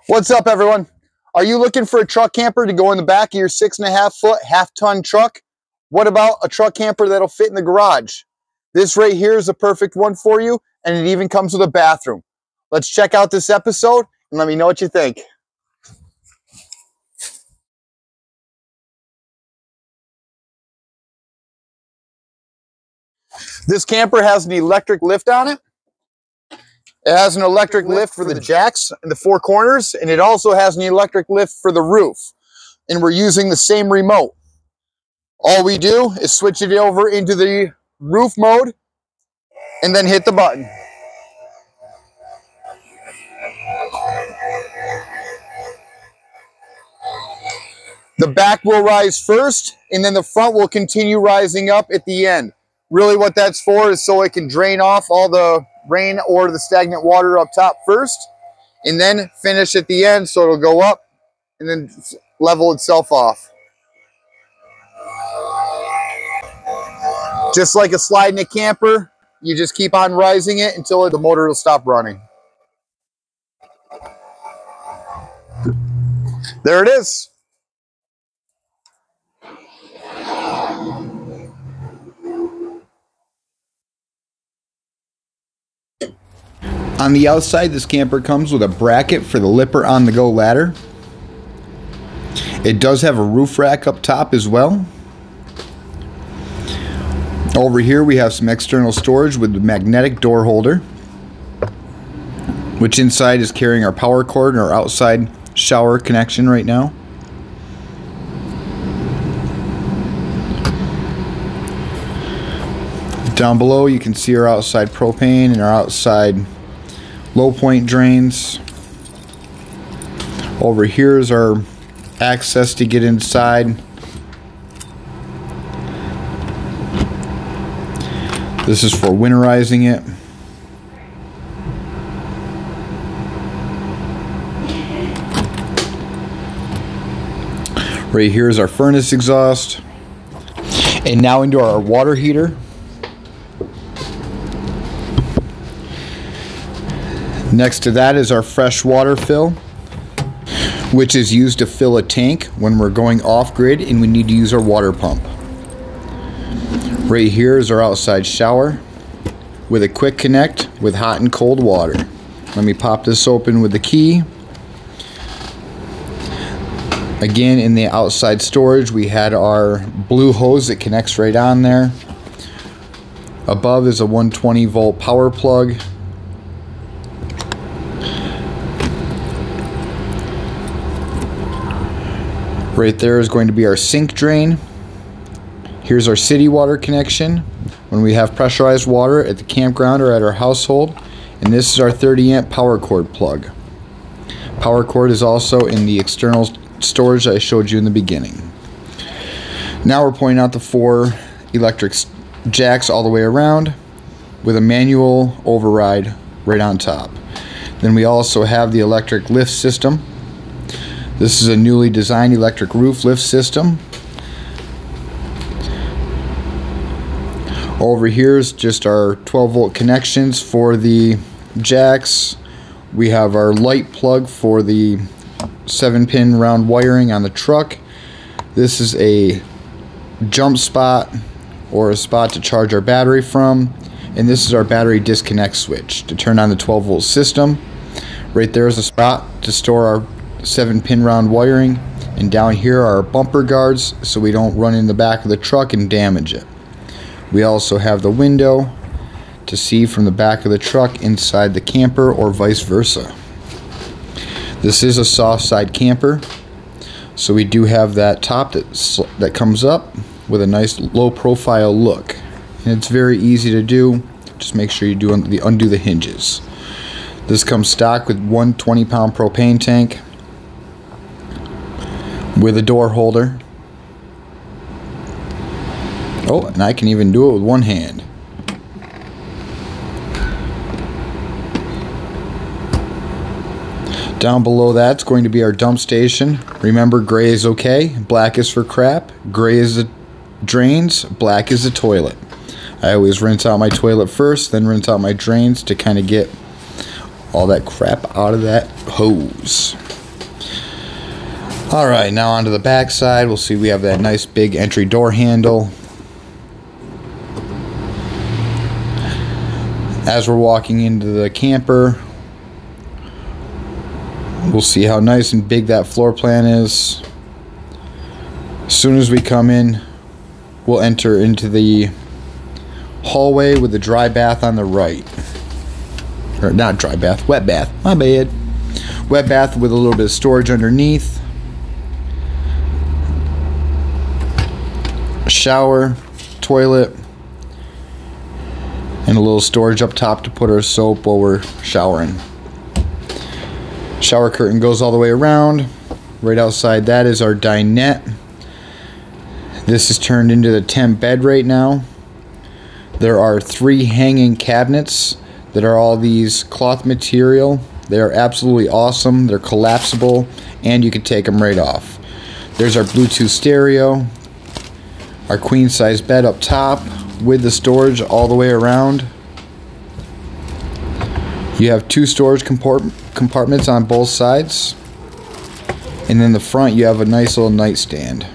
What's up, everyone? Are you looking for a truck camper to go in the back of your 6.5-foot half-ton truck? What about a truck camper that'll fit in the garage? This right here is a perfect one for you, and it even comes with a bathroom. Let's check out this episode and let me know what you think. This camper has an electric lift on it. It has an electric lift for the jacks in the four corners, and it also has an electric lift for the roof. And we're using the same remote. All we do is switch it over into the roof mode and then hit the button. The back will rise first, and then the front will continue rising up at the end. Really what that's for is so it can drain off all the rain or the stagnant water up top first, and then finish at the end so it'll go up and then level itself off. Just like a slide in a camper, you just keep on rising it until the motor will stop running. There it is. On the outside, this camper comes with a bracket for the Lipper on-the-go ladder. It does have a roof rack up top as well. Over here we have some external storage with the magnetic door holder, which inside is carrying our power cord and our outside shower connection right now. Down below you can see our outside propane and our outside low point drains. Over here is our access to get inside. This is for winterizing it. Right here is our furnace exhaust. And now into our water heater. Next to that is our fresh water fill, which is used to fill a tank when we're going off-grid and we need to use our water pump. Right here is our outside shower with a quick connect with hot and cold water. Let me pop this open with the key. Again, in the outside storage we had our blue hose that connects right on there. Above is a 120 volt power plug. Right there is going to be our sink drain. Here's our city water connection when we have pressurized water at the campground or at our household. And this is our 30 amp power cord plug. Power cord is also in the external storage that I showed you in the beginning. Now we're pointing out the 4 electric jacks all the way around with a manual override right on top. Then we also have the electric lift system. This is a newly designed electric roof lift system. Over here is just our 12 volt connections for the jacks. We have our light plug for the 7-pin round wiring on the truck. This is a jump spot or a spot to charge our battery from. And this is our battery disconnect switch to turn on the 12 volt system. Right there is a spot to store our 7-pin round wiring, and down here are our bumper guards so we don't run in the back of the truck and damage it. We also have the window to see from the back of the truck inside the camper or vice versa. This is a soft side camper, so we do have that top that comes up with a nice low profile look, and it's very easy to do. Just make sure you undo the hinges. This comes stock with one 20-pound propane tank with a door holder. Oh, and I can even do it with one hand. Down below that's going to be our dump station. Remember, gray is okay, black is for crap, gray is the drains, black is the toilet. I always rinse out my toilet first, then rinse out my drains to kind of get all that crap out of that hose. All right, now onto the back side. We'll see we have that nice big entry door handle. As we're walking into the camper, we'll see how nice and big that floor plan is. As soon as we come in, we'll enter into the hallway with the dry bath on the right. Or not dry bath, wet bath, my bad. Wet bath with a little bit of storage underneath. A shower, toilet, and a little storage up top to put our soap while we're showering. Shower curtain goes all the way around. Right outside that is our dinette. This is turned into the temp bed right now. There are 3 hanging cabinets that are all these cloth material. They are absolutely awesome. They're collapsible and you can take them right off. There's our Bluetooth stereo, our queen size bed up top with the storage all the way around. You have 2 storage compartments on both sides, and in the front you have a nice little nightstand.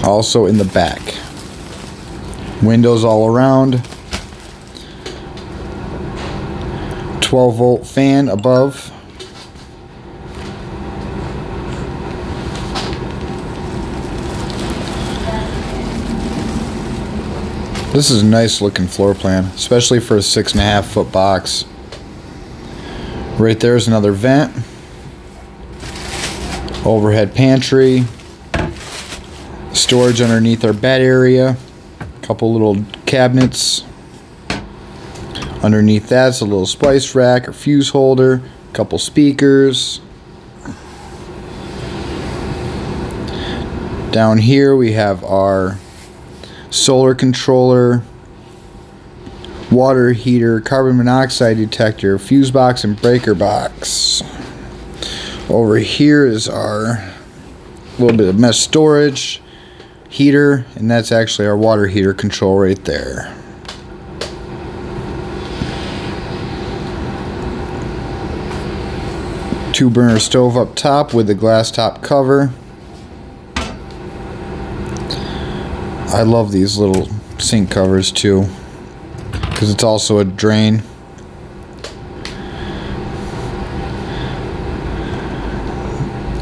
Also in the back, windows all around, 12-volt fan above. This is a nice looking floor plan, especially for a 6.5 foot box. Right there is another vent, overhead pantry, storage underneath our bed area, a couple little cabinets. Underneath that's a little spice rack or fuse holder, a couple speakers. Down here we have our solar controller, water heater, carbon monoxide detector, fuse box, and breaker box. Over here is our little bit of mesh storage, heater, and that's actually our water heater control right there. Two burner stove up top with the glass top cover. I love these little sink covers too, because it's also a drain.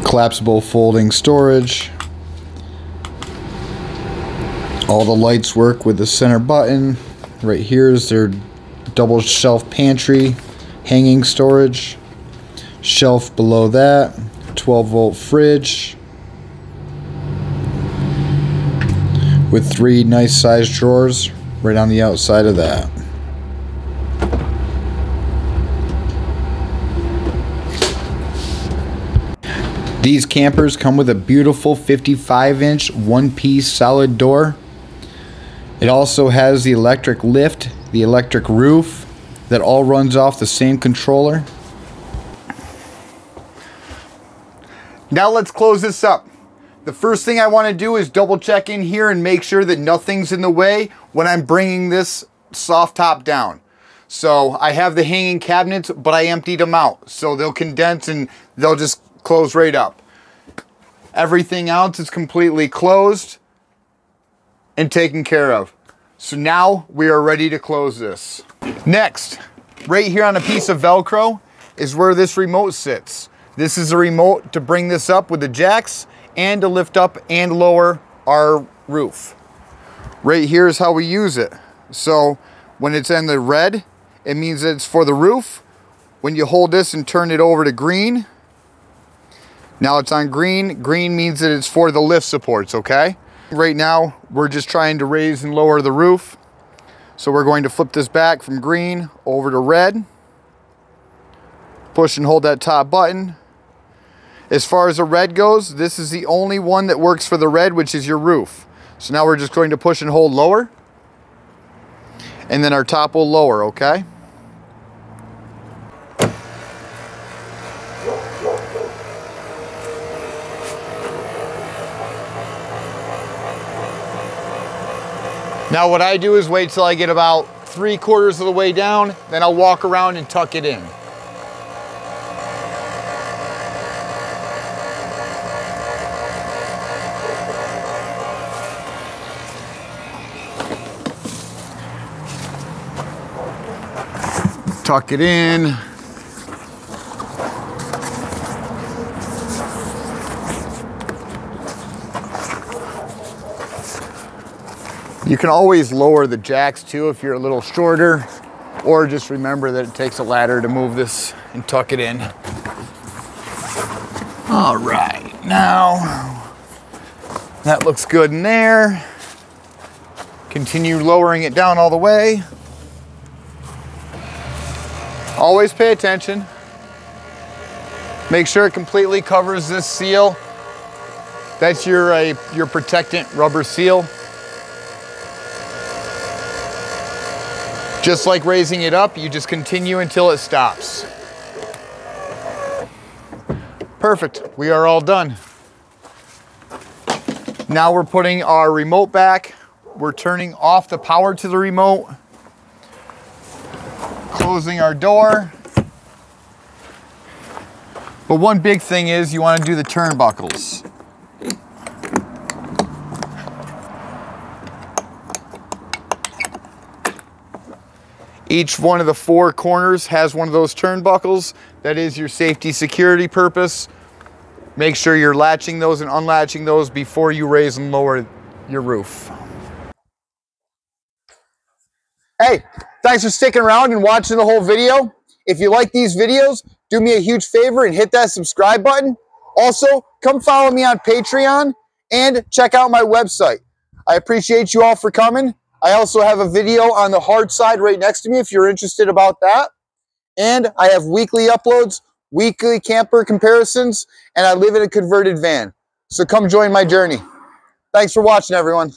Collapsible folding storage. All the lights work with the center button. Right here is their double shelf pantry, hanging storage. Shelf below that, 12-volt fridge with 3 nice sized drawers right on the outside of that. These campers come with a beautiful 55-inch one-piece solid door. It also has the electric lift, the electric roof, that all runs off the same controller. Now let's close this up. The first thing I want to do is double check in here and make sure that nothing's in the way when I'm bringing this soft top down. So I have the hanging cabinets, but I emptied them out. So they'll condense and they'll just close right up. Everything else is completely closed and taken care of. So now we are ready to close this. Next, right here on a piece of Velcro is where this remote sits. This is a remote to bring this up with the jacks and to lift up and lower our roof. Right here is how we use it. So when it's in the red, it means that it's for the roof. When you hold this and turn it over to green, now it's on green. Green means that it's for the lift supports, okay? Right now, we're just trying to raise and lower the roof. So we're going to flip this back from green over to red. Push and hold that top button. As far as the red goes, this is the only one that works for the red, which is your roof. So now we're just going to push and hold lower. And then our top will lower, okay? Now what I do is wait till I get about 3/4 of the way down, then I'll walk around and tuck it in. tuck it in. You can always lower the jacks too if you're a little shorter, or just remember that it takes a ladder to move this and tuck it in. All right, now that looks good in there. Continue lowering it down all the way. Always pay attention. Make sure it completely covers this seal. That's your protectant rubber seal. Just like raising it up, you just continue until it stops. Perfect, we are all done. Now we're putting our remote back. We're turning off the power to the remote. Closing our door. But one big thing is you want to do the turnbuckles. Each one of the 4 corners has one of those turnbuckles. That is your safety security purpose. Make sure you're latching those and unlatching those before you raise and lower your roof. Hey, thanks for sticking around and watching the whole video. If you like these videos, do me a huge favor and hit that subscribe button. Also, come follow me on Patreon and check out my website. I appreciate you all for coming. I also have a video on the hard side right next to me if you're interested about that. And I have weekly uploads, weekly camper comparisons, and I live in a converted van. So come join my journey. Thanks for watching, everyone.